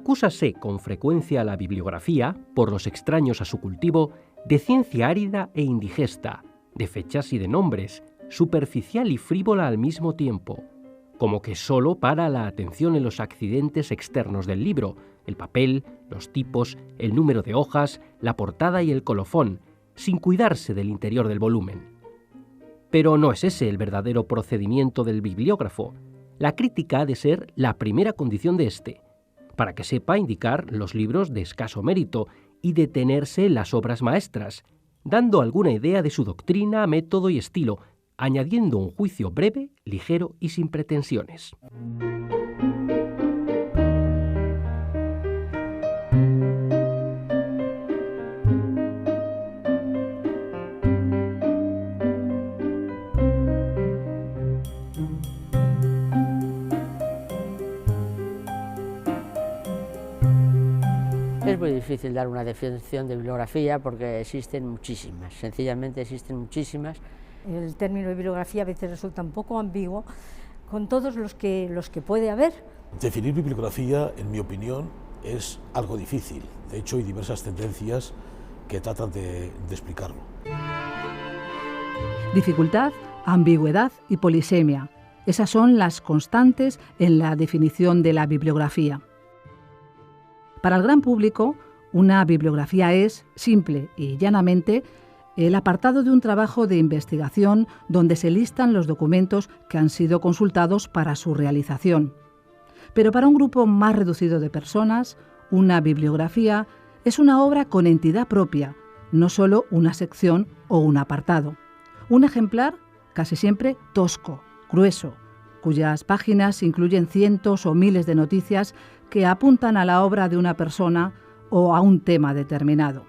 Acúsase con frecuencia a la bibliografía, por los extraños a su cultivo, de ciencia árida e indigesta, de fechas y de nombres, superficial y frívola al mismo tiempo, como que solo para la atención en los accidentes externos del libro, el papel, los tipos, el número de hojas, la portada y el colofón, sin cuidarse del interior del volumen. Pero no es ese el verdadero procedimiento del bibliógrafo. La crítica ha de ser la primera condición de éste, para que sepa indicar los libros de escaso mérito y detenerse en las obras maestras, dando alguna idea de su doctrina, método y estilo, añadiendo un juicio breve, ligero y sin pretensiones. Es muy difícil dar una definición de bibliografía porque existen muchísimas, sencillamente existen muchísimas. El término de bibliografía a veces resulta un poco ambiguo con todos los que puede haber. Definir bibliografía, en mi opinión, es algo difícil. De hecho, hay diversas tendencias que tratan de explicarlo. Dificultad, ambigüedad y polisemia. Esas son las constantes en la definición de la bibliografía. Para el gran público, una bibliografía es, simple y llanamente, el apartado de un trabajo de investigación donde se listan los documentos que han sido consultados para su realización. Pero para un grupo más reducido de personas, una bibliografía es una obra con entidad propia, no solo una sección o un apartado. Un ejemplar, casi siempre tosco, grueso, cuyas páginas incluyen cientos o miles de noticias que apuntan a la obra de una persona o a un tema determinado.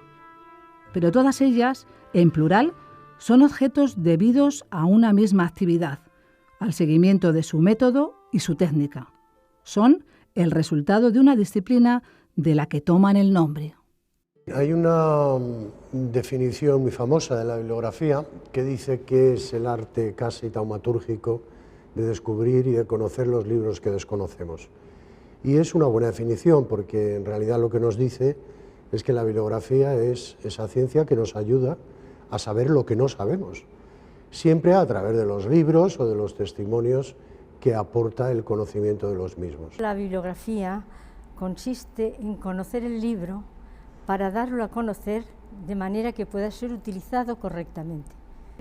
Pero todas ellas, en plural, son objetos debidos a una misma actividad, al seguimiento de su método y su técnica. Son el resultado de una disciplina de la que toman el nombre. Hay una definición muy famosa de la bibliografía que dice que es el arte casi taumatúrgico de descubrir y de conocer los libros que desconocemos. Y es una buena definición porque en realidad lo que nos dice es que la bibliografía es esa ciencia que nos ayuda a saber lo que no sabemos, siempre a través de los libros o de los testimonios que aporta el conocimiento de los mismos. La bibliografía consiste en conocer el libro para darlo a conocer de manera que pueda ser utilizado correctamente.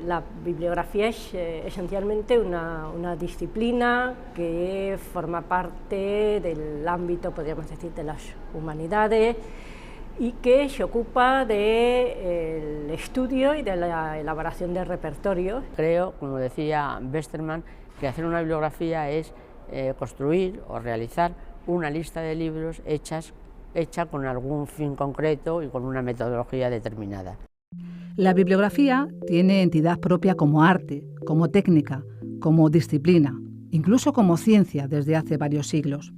La bibliografía es esencialmente una disciplina que forma parte del ámbito, podríamos decir, de las humanidades y que se ocupa del estudio y de la elaboración de repertorios. Creo, como decía Westermann, que hacer una bibliografía es construir o realizar una lista de libros hecha con algún fin concreto y con una metodología determinada. La bibliografía tiene entidad propia como arte, como técnica, como disciplina, incluso como ciencia desde hace varios siglos.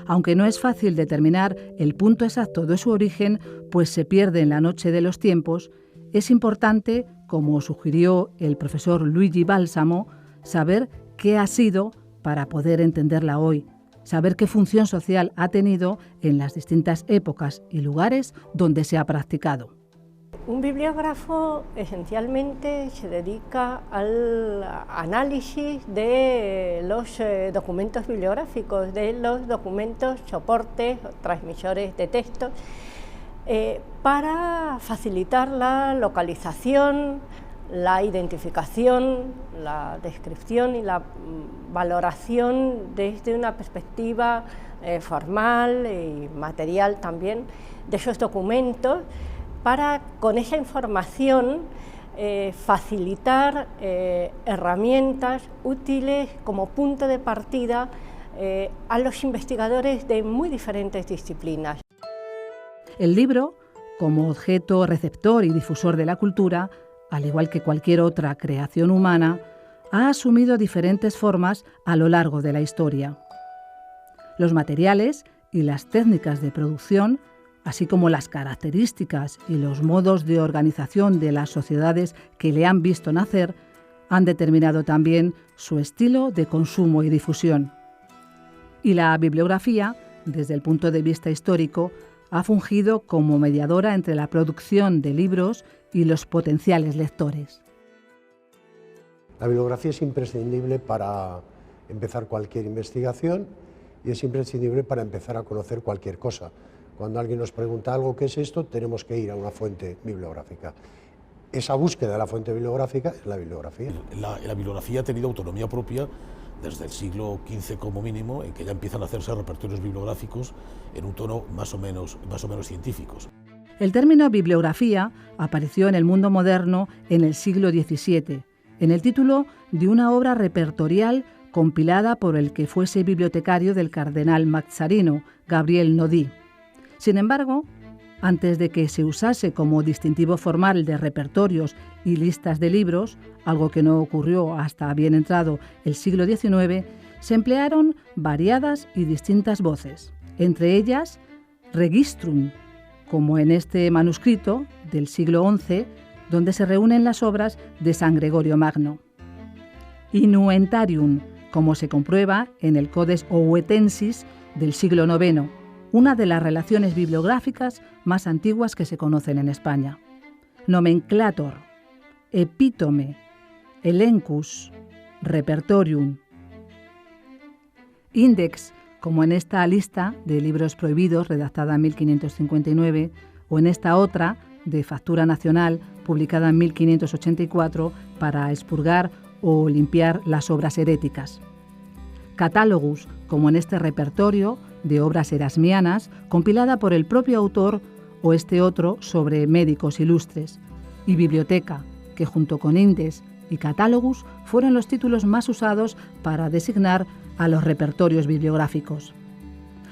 Aunque no es fácil determinar el punto exacto de su origen, pues se pierde en la noche de los tiempos, es importante, como sugirió el profesor Luigi Balsamo, saber qué ha sido para poder entenderla hoy, saber qué función social ha tenido en las distintas épocas y lugares donde se ha practicado. Un bibliógrafo esencialmente se dedica al análisis de los documentos bibliográficos, de los documentos, soportes, transmisores de textos, para facilitar la localización, la identificación, la descripción y la valoración desde una perspectiva formal y material también de esos documentos, para con esa información facilitar herramientas útiles como punto de partida a los investigadores de muy diferentes disciplinas. El libro, como objeto receptor y difusor de la cultura, al igual que cualquier otra creación humana, ha asumido diferentes formas a lo largo de la historia. Los materiales y las técnicas de producción, así como las características y los modos de organización de las sociedades que le han visto nacer, han determinado también su estilo de consumo y difusión. Y la bibliografía desde el punto de vista histórico, ha fungido como mediadora entre la producción de libros y los potenciales lectores. La bibliografía es imprescindible para empezar cualquier investigación y es imprescindible para empezar a conocer cualquier cosa. Cuando alguien nos pregunta algo, ¿qué es esto?, tenemos que ir a una fuente bibliográfica. Esa búsqueda de la fuente bibliográfica es la bibliografía. La bibliografía ha tenido autonomía propia desde el siglo XV como mínimo, en que ya empiezan a hacerse repertorios bibliográficos en un tono más o menos científicos. El término bibliografía apareció en el mundo moderno en el siglo XVII, en el título de una obra repertorial compilada por el que fuese bibliotecario del cardenal Mazzarino, Gabriel Nodí. Sin embargo, antes de que se usase como distintivo formal de repertorios y listas de libros, algo que no ocurrió hasta bien entrado el siglo XIX, se emplearon variadas y distintas voces, entre ellas registrum, como en este manuscrito del siglo XI, donde se reúnen las obras de San Gregorio Magno. Innuentarium, como se comprueba en el Codex Owetensis del siglo IX, una de las relaciones bibliográficas más antiguas que se conocen en España. Nomenclator, epítome, elencus, repertorium. Index, como en esta lista de libros prohibidos redactada en 1559 o en esta otra de factura nacional publicada en 1584 para expurgar o limpiar las obras heréticas. Catalogus, como en este repertorio de obras erasmianas, compilada por el propio autor o este otro sobre médicos ilustres, y biblioteca, que junto con Index y Catalogus fueron los títulos más usados para designar a los repertorios bibliográficos.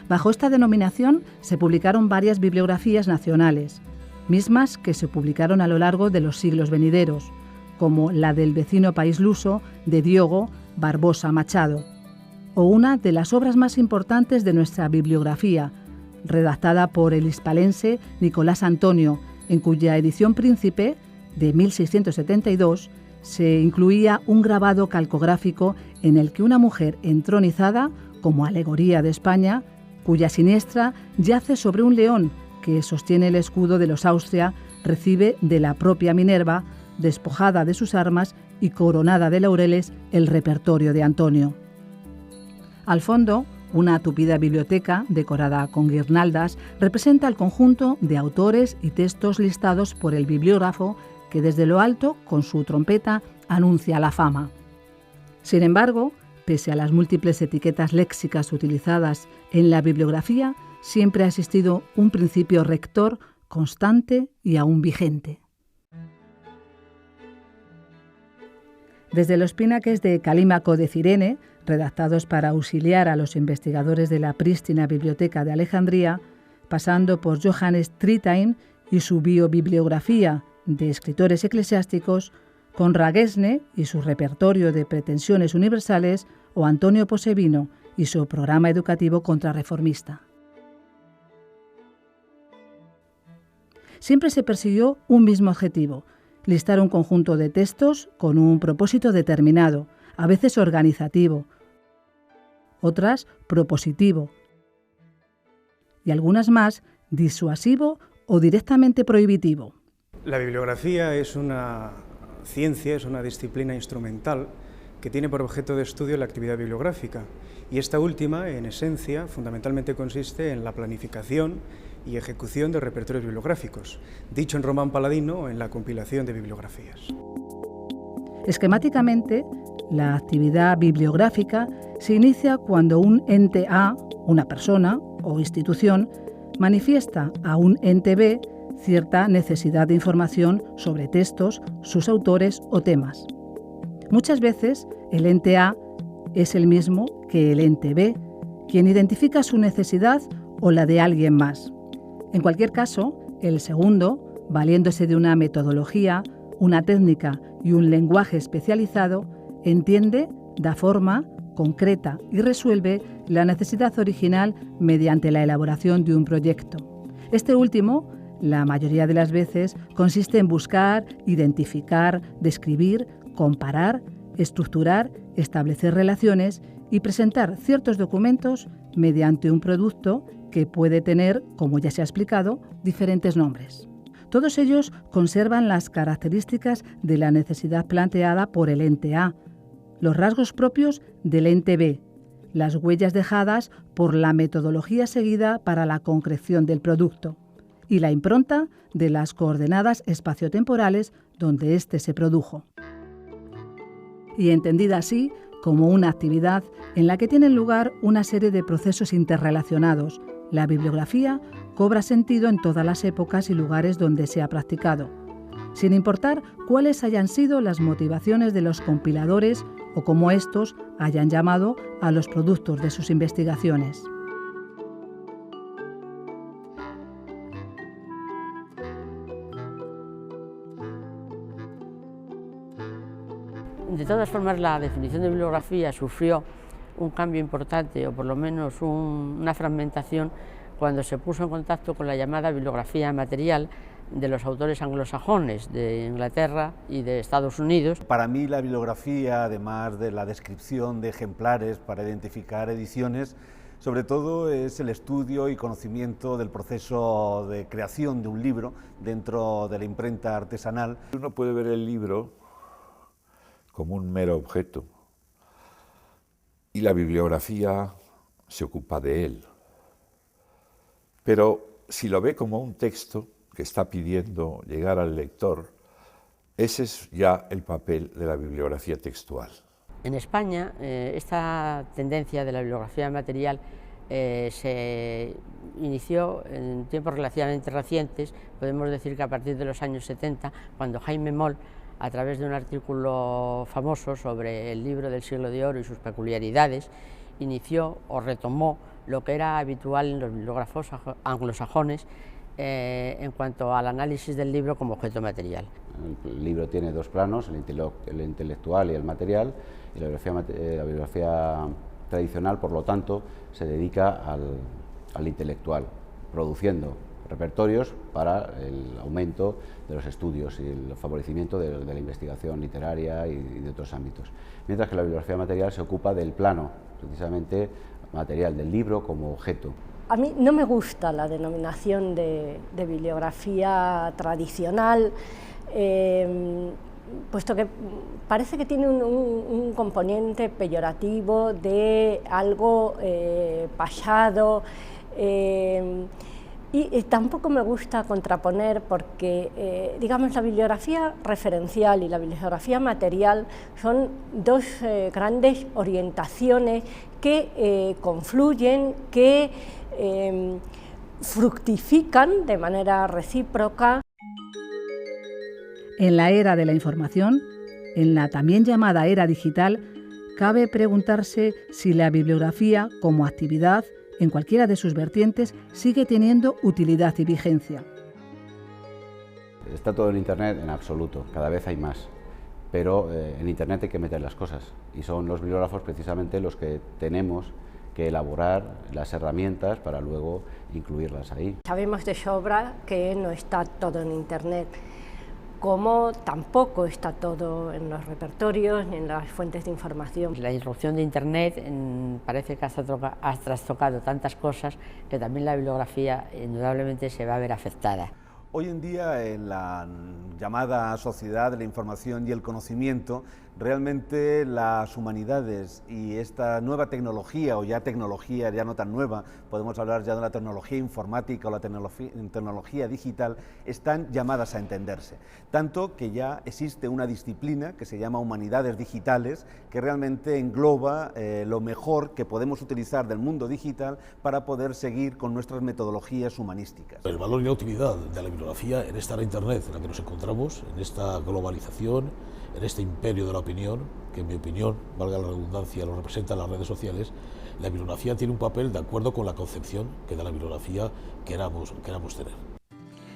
Bajo esta denominación se publicaron varias bibliografías nacionales, mismas que se publicaron a lo largo de los siglos venideros, como la del vecino país luso de Diogo Barbosa Machado, o una de las obras más importantes de nuestra bibliografía, redactada por el hispalense Nicolás Antonio, en cuya edición príncipe de 1672 se incluía un grabado calcográfico en el que una mujer entronizada, como alegoría de España, cuya siniestra yace sobre un león que sostiene el escudo de los Austria, recibe de la propia Minerva, despojada de sus armas y coronada de laureles, el repertorio de Antonio. Al fondo, una tupida biblioteca, decorada con guirnaldas, representa el conjunto de autores y textos listados por el bibliógrafo que desde lo alto, con su trompeta, anuncia la fama. Sin embargo, pese a las múltiples etiquetas léxicas utilizadas en la bibliografía, siempre ha existido un principio rector constante y aún vigente. Desde los pinaques de Calímaco de Cirene, redactados para auxiliar a los investigadores de la prístina biblioteca de Alejandría, pasando por Johannes Tritain y su biobibliografía de escritores eclesiásticos, Conrad Gesne y su repertorio de pretensiones universales, o Antonio Posevino y su programa educativo contrarreformista. Siempre se persiguió un mismo objetivo: listar un conjunto de textos con un propósito determinado, a veces organizativo, otras propositivo y algunas más disuasivo o directamente prohibitivo. La bibliografía es una ciencia, es una disciplina instrumental que tiene por objeto de estudio la actividad bibliográfica, y esta última, en esencia, fundamentalmente consiste en la planificación y ejecución de repertorios bibliográficos, dicho en román paladino, en la compilación de bibliografías. Esquemáticamente, la actividad bibliográfica se inicia cuando un ente A, una persona o institución, manifiesta a un ente B cierta necesidad de información sobre textos, sus autores o temas. Muchas veces el ente A es el mismo que el ente B, quien identifica su necesidad o la de alguien más. En cualquier caso, el segundo, valiéndose de una metodología, una técnica y un lenguaje especializado, entiende, da forma, concreta y resuelve la necesidad original mediante la elaboración de un proyecto. Este último, la mayoría de las veces, consiste en buscar, identificar, describir, comparar, estructurar, establecer relaciones y presentar ciertos documentos mediante un producto que puede tener, como ya se ha explicado, diferentes nombres. Todos ellos conservan las características de la necesidad planteada por el ente A, los rasgos propios del ente B, las huellas dejadas por la metodología seguida para la concreción del producto y la impronta de las coordenadas espaciotemporales donde éste se produjo. Y entendida así como una actividad en la que tienen lugar una serie de procesos interrelacionados, la bibliografía cobra sentido en todas las épocas y lugares donde se ha practicado, sin importar cuáles hayan sido las motivaciones de los compiladores o cómo estos hayan llamado a los productos de sus investigaciones. De todas formas, la definición de bibliografía sufrió un cambio importante, o por lo menos una fragmentación, cuando se puso en contacto con la llamada bibliografía material de los autores anglosajones de Inglaterra y de Estados Unidos. Para mí la bibliografía, además de la descripción de ejemplares para identificar ediciones, sobre todo es el estudio y conocimiento del proceso de creación de un libro dentro de la imprenta artesanal. Uno puede ver el libro como un mero objeto y la bibliografía se ocupa de él. Pero si lo ve como un texto que está pidiendo llegar al lector, ese es ya el papel de la bibliografía textual. En España, esta tendencia de la bibliografía material se inició en tiempos relativamente recientes. Podemos decir que a partir de los años 70, cuando Jaime Moll, a través de un artículo famoso sobre el libro del siglo de oro y sus peculiaridades, inició o retomó lo que era habitual en los bibliógrafos anglosajones en cuanto al análisis del libro como objeto material. El libro tiene dos planos, el intelectual y el material, y la bibliografía tradicional, por lo tanto, se dedica al intelectual, produciendo repertorios para el aumento de los estudios y el favorecimiento de la investigación literaria y de otros ámbitos. Mientras que la bibliografía material se ocupa del plano, precisamente material, del libro como objeto. A mí no me gusta la denominación de bibliografía tradicional, puesto que parece que tiene un componente peyorativo de algo pasado, y tampoco me gusta contraponer porque, digamos, la bibliografía referencial y la bibliografía material son dos grandes orientaciones que confluyen, que fructifican de manera recíproca. En la era de la información, en la también llamada era digital, cabe preguntarse si la bibliografía como actividad en cualquiera de sus vertientes, sigue teniendo utilidad y vigencia. Está todo en Internet en absoluto, cada vez hay más, pero en Internet hay que meter las cosas y son los bibliógrafos precisamente los que tenemos que elaborar las herramientas para luego incluirlas ahí. Sabemos de sobra que no está todo en Internet, como tampoco está todo en los repertorios ni en las fuentes de información. La irrupción de Internet parece que ha trastocado tantas cosas que también la bibliografía indudablemente se va a ver afectada. Hoy en día, en la llamada sociedad de la información y el conocimiento, realmente las humanidades y esta nueva tecnología, o ya tecnología ya no tan nueva, podemos hablar ya de la tecnología informática o la tecnología digital, están llamadas a entenderse. Tanto que ya existe una disciplina que se llama Humanidades Digitales, que realmente engloba lo mejor que podemos utilizar del mundo digital para poder seguir con nuestras metodologías humanísticas. El valor y la utilidad de la bibliografía en esta era Internet en la que nos encontramos, en esta globalización, en este imperio de la opinión, que en mi opinión, valga la redundancia, lo representan las redes sociales, la bibliografía tiene un papel de acuerdo con la concepción que de la bibliografía queramos tener.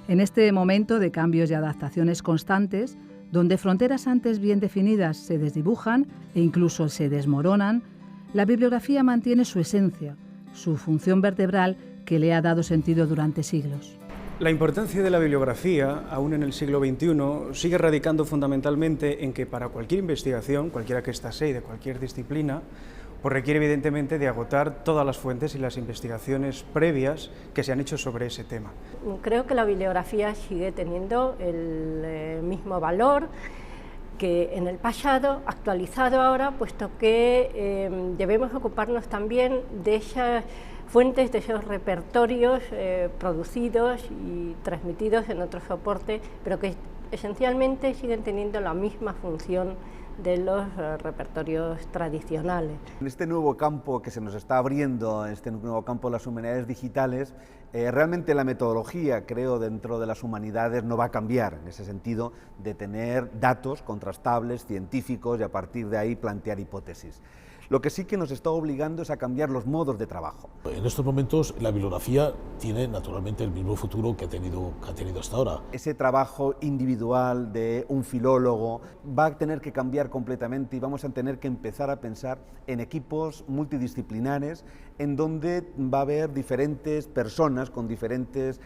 En este momento de cambios y adaptaciones constantes, donde fronteras antes bien definidas se desdibujan e incluso se desmoronan, la bibliografía mantiene su esencia, su función vertebral que le ha dado sentido durante siglos. La importancia de la bibliografía, aún en el siglo XXI, sigue radicando fundamentalmente en que para cualquier investigación, cualquiera que ésta sea y de cualquier disciplina, pues requiere evidentemente de agotar todas las fuentes y las investigaciones previas que se han hecho sobre ese tema. Creo que la bibliografía sigue teniendo el mismo valor que en el pasado, actualizado ahora, puesto que debemos ocuparnos también de esas fuentes, de esos repertorios producidos y transmitidos en otro soporte, pero que esencialmente siguen teniendo la misma función de los repertorios tradicionales. En este nuevo campo que se nos está abriendo, este nuevo campo de las humanidades digitales, realmente la metodología, creo, dentro de las humanidades no va a cambiar, en ese sentido de tener datos contrastables, científicos, y a partir de ahí plantear hipótesis. Lo que sí que nos está obligando es a cambiar los modos de trabajo. En estos momentos la bibliografía tiene naturalmente el mismo futuro que ha tenido hasta ahora. Ese trabajo individual de un filólogo va a tener que cambiar completamente y vamos a tener que empezar a pensar en equipos multidisciplinares en donde va a haber diferentes personas con diferentes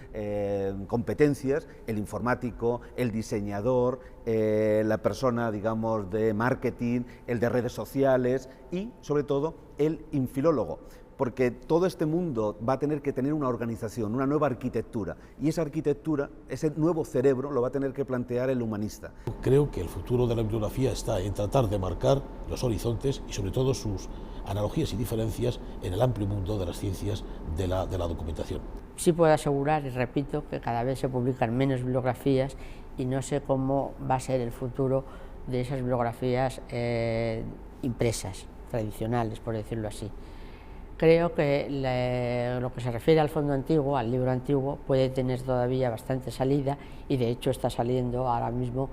competencias, el informático, el diseñador, la persona, digamos, de marketing, el de redes sociales y, sobre todo, el infilólogo, porque todo este mundo va a tener que tener una organización, una nueva arquitectura, y esa arquitectura, ese nuevo cerebro, lo va a tener que plantear el humanista. Creo que el futuro de la bibliografía está en tratar de marcar los horizontes y, sobre todo, sus analogías y diferencias en el amplio mundo de las ciencias de la documentación. Sí puedo asegurar, y repito, que cada vez se publican menos bibliografías y no sé cómo va a ser el futuro de esas bibliografías impresas, tradicionales, por decirlo así. Creo que lo que se refiere al fondo antiguo, al libro antiguo, puede tener todavía bastante salida y de hecho está saliendo ahora mismo,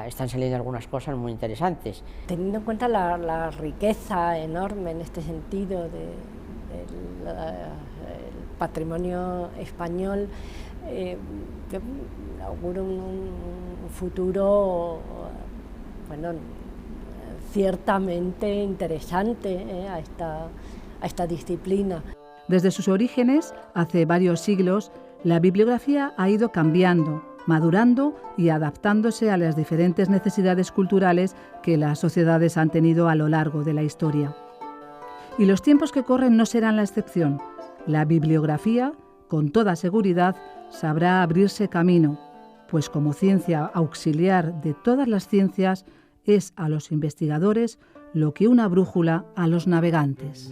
están saliendo algunas cosas muy interesantes. Teniendo en cuenta la riqueza enorme en este sentido del patrimonio español, yo auguro un futuro, bueno, ciertamente interesante a esta disciplina. Desde sus orígenes, hace varios siglos, la bibliografía ha ido cambiando, madurando y adaptándose a las diferentes necesidades culturales que las sociedades han tenido a lo largo de la historia. Y los tiempos que corren no serán la excepción. La bibliografía, con toda seguridad, sabrá abrirse camino, pues como ciencia auxiliar de todas las ciencias, es a los investigadores lo que una brújula a los navegantes.